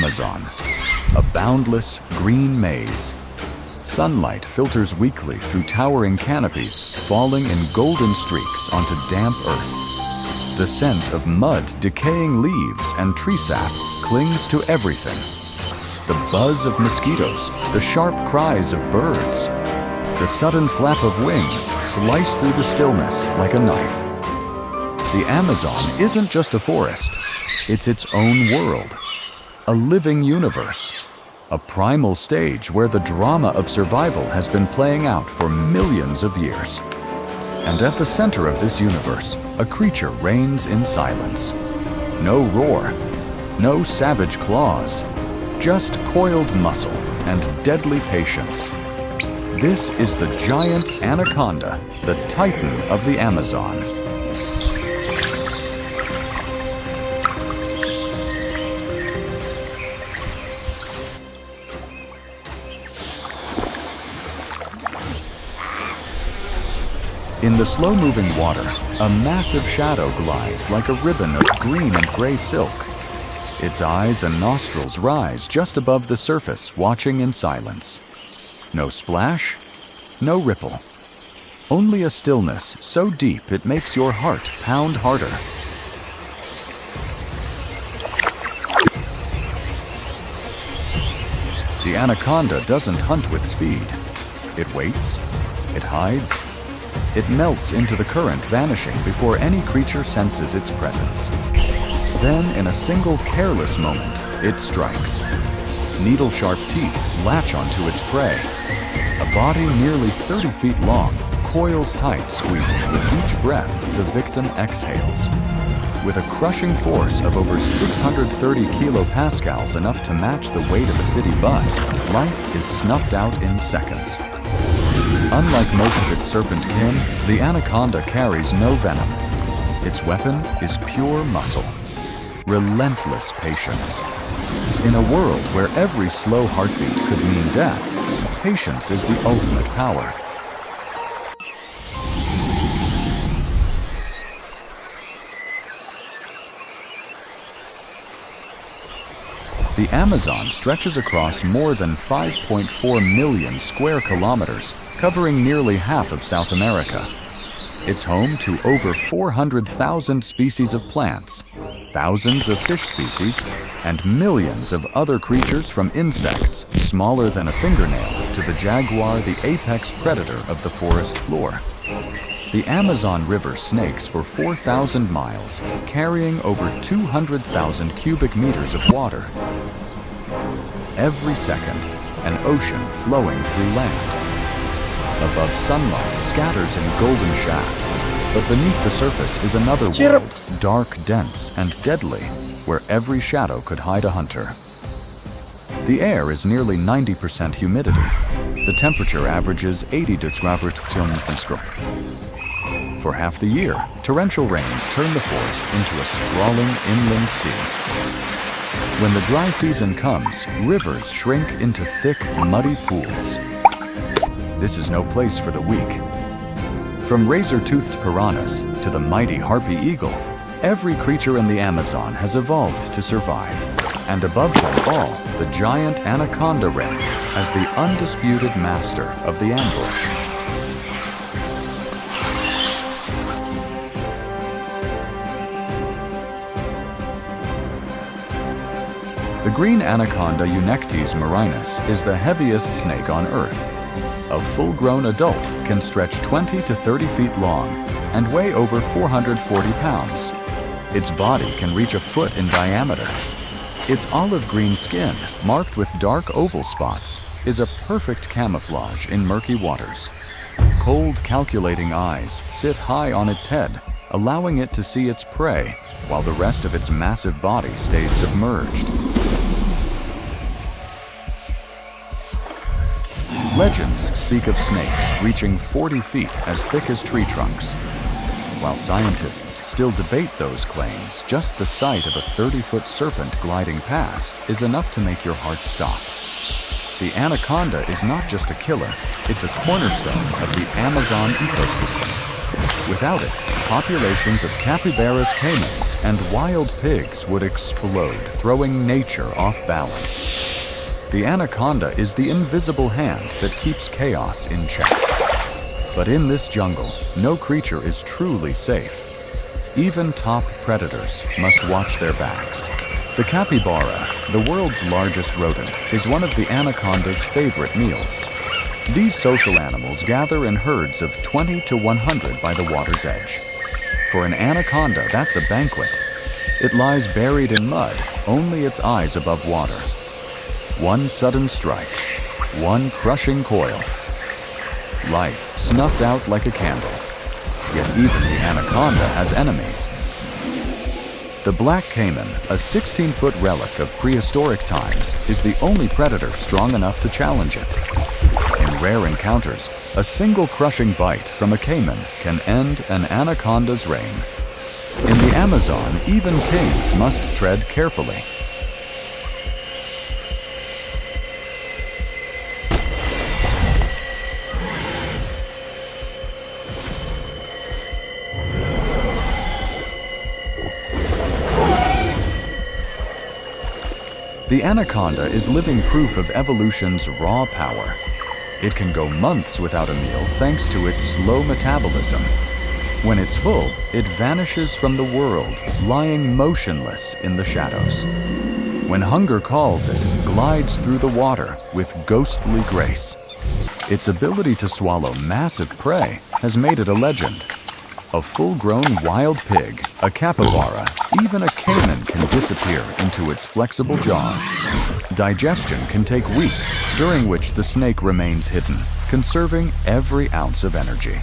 Amazon, a boundless green maze. Sunlight filters weakly through towering canopies, falling in golden streaks onto damp earth. The scent of mud, decaying leaves, and tree sap clings to everything. The buzz of mosquitoes, the sharp cries of birds, the sudden flap of wings slice through the stillness like a knife. The Amazon isn't just a forest, it's its own world, a living universe, a primal stage where the drama of survival has been playing out for millions of years. And at the center of this universe, a creature reigns in silence. No roar, no savage claws, just coiled muscle and deadly patience. This is the giant anaconda, the titan of the Amazon. In the slow-moving water, a massive shadow glides like a ribbon of green and gray silk. Its eyes and nostrils rise just above the surface, watching in silence. No splash, no ripple. Only a stillness so deep it makes your heart pound harder. The anaconda doesn't hunt with speed. It waits, it hides, it melts into the current, vanishing before any creature senses its presence. Then, in a single careless moment, it strikes. Needle-sharp teeth latch onto its prey. A body nearly 30 feet long coils tight, squeezing with each breath the victim exhales. With a crushing force of over 630 kilopascals, enough to match the weight of a city bus, life is snuffed out in seconds. Unlike most of its serpent kin, the anaconda carries no venom. Its weapon is pure muscle, relentless patience. In a world where every slow heartbeat could mean death, patience is the ultimate power. The Amazon stretches across more than 5.4 million square kilometers, covering nearly half of South America. It's home to over 400,000 species of plants, thousands of fish species, and millions of other creatures, from insects smaller than a fingernail to the jaguar, the apex predator of the forest floor. The Amazon River snakes for 4,000 miles, carrying over 200,000 cubic meters of water. Every second, an ocean flowing through land. Above, sunlight scatters in golden shafts, but beneath the surface is another world, dark, dense, and deadly, where every shadow could hide a hunter. The air is nearly 90% humidity. The temperature averages 80 degrees Celsius. For half the year, torrential rains turn the forest into a sprawling inland sea. When the dry season comes, rivers shrink into thick, muddy pools. This is no place for the weak. From razor-toothed piranhas to the mighty harpy eagle, every creature in the Amazon has evolved to survive. And above them all, the giant anaconda rests as the undisputed master of the ambush. The green Anaconda eunectes marinus is the heaviest snake on Earth. A full-grown adult can stretch 20 to 30 feet long and weigh over 440 pounds. Its body can reach a foot in diameter. Its olive-green skin, marked with dark oval spots, is a perfect camouflage in murky waters. Cold, calculating eyes sit high on its head, allowing it to see its prey, while the rest of its massive body stays submerged. Legends speak of snakes reaching 40 feet, as thick as tree trunks. While scientists still debate those claims, just the sight of a 30-foot serpent gliding past is enough to make your heart stop. The anaconda is not just a killer, it's a cornerstone of the Amazon ecosystem. Without it, populations of capybaras, caimans, and wild pigs would explode, throwing nature off balance. The anaconda is the invisible hand that keeps chaos in check. But in this jungle, no creature is truly safe. Even top predators must watch their backs. The capybara, the world's largest rodent, is one of the anaconda's favorite meals. These social animals gather in herds of 20 to 100 by the water's edge. For an anaconda, that's a banquet. It lies buried in mud, only its eyes above water. One sudden strike, one crushing coil. Life snuffed out like a candle. Yet even the anaconda has enemies. The black caiman, a 16-foot relic of prehistoric times, is the only predator strong enough to challenge it. In rare encounters, a single crushing bite from a caiman can end an anaconda's reign. In the Amazon, even kings must tread carefully. The anaconda is living proof of evolution's raw power. It can go months without a meal thanks to its slow metabolism. When it's full, it vanishes from the world, lying motionless in the shadows. When hunger calls, it glides through the water with ghostly grace. Its ability to swallow massive prey has made it a legend. A full-grown wild pig, a capybara, even a caiman can disappear into its flexible jaws. Digestion can take weeks, during which the snake remains hidden, conserving every ounce of energy.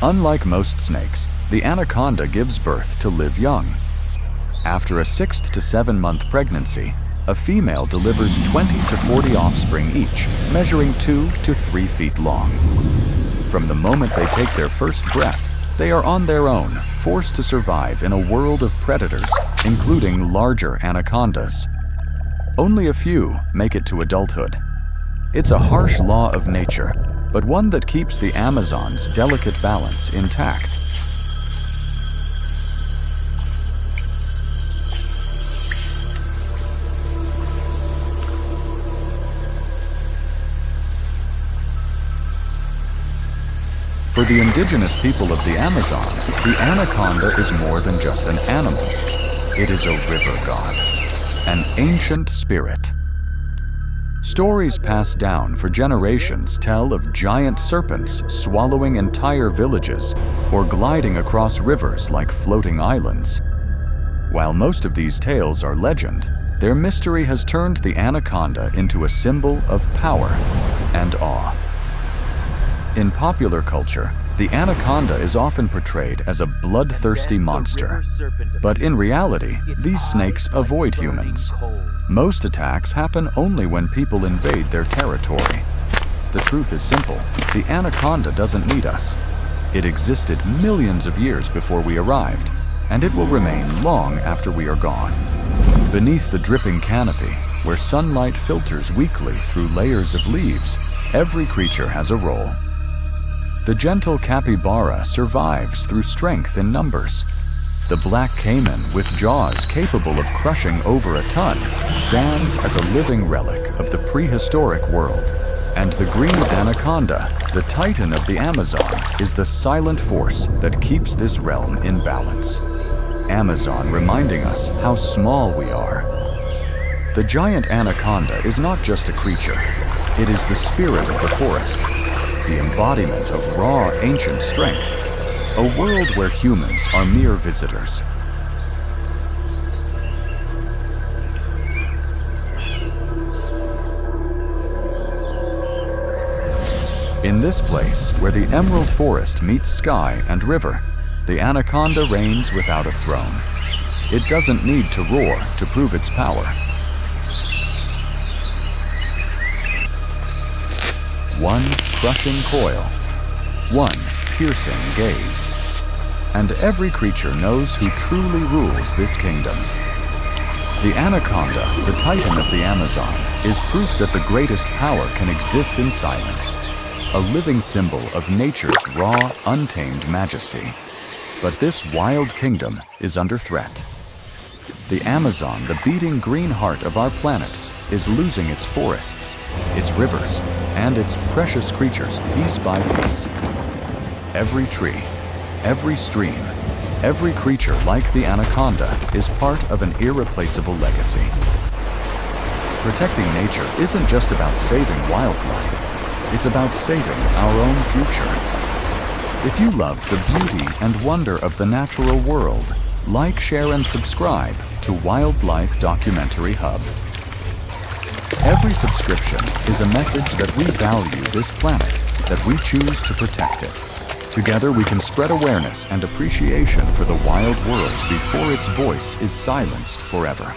Unlike most snakes, the anaconda gives birth to live young. After a 6 to 7 month pregnancy, a female delivers 20 to 40 offspring each, measuring 2 to 3 feet long. From the moment they take their first breath, they are on their own, forced to survive in a world of predators, including larger anacondas. Only a few make it to adulthood. It's a harsh law of nature, but one that keeps the Amazon's delicate balance intact. For the indigenous people of the Amazon, the anaconda is more than just an animal. It is a river god, an ancient spirit. Stories passed down for generations tell of giant serpents swallowing entire villages or gliding across rivers like floating islands. While most of these tales are legend, their mystery has turned the anaconda into a symbol of power and awe. In popular culture, the anaconda is often portrayed as a bloodthirsty monster. But in reality, these snakes avoid humans. Most attacks happen only when people invade their territory. The truth is simple: the anaconda doesn't need us. It existed millions of years before we arrived, and it will remain long after we are gone. Beneath the dripping canopy, where sunlight filters weakly through layers of leaves, every creature has a role. The gentle capybara survives through strength in numbers. The black caiman, with jaws capable of crushing over a ton, stands as a living relic of the prehistoric world. And the green anaconda, the titan of the Amazon, is the silent force that keeps this realm in balance. Amazon reminding us how small we are. The giant anaconda is not just a creature. It is the spirit of the forest, the embodiment of raw, ancient strength, a world where humans are mere visitors. In this place, where the emerald forest meets sky and river, the anaconda reigns without a throne. It doesn't need to roar to prove its power. One crushing coil, one piercing gaze, and every creature knows who truly rules this kingdom. The anaconda, the titan of the Amazon, is proof that the greatest power can exist in silence. a living symbol of nature's raw, untamed majesty. But this wild kingdom is under threat. The Amazon, the beating green heart of our planet, is losing its forests, its rivers, and its precious creatures piece by piece. Every tree, every stream, every creature like the anaconda is part of an irreplaceable legacy. Protecting nature isn't just about saving wildlife, it's about saving our own future. If you love the beauty and wonder of the natural world, like, share, and subscribe to Wildlife Documentary Hub. Every subscription is a message that we value this planet, that we choose to protect it. Together we can spread awareness and appreciation for the wild world before its voice is silenced forever.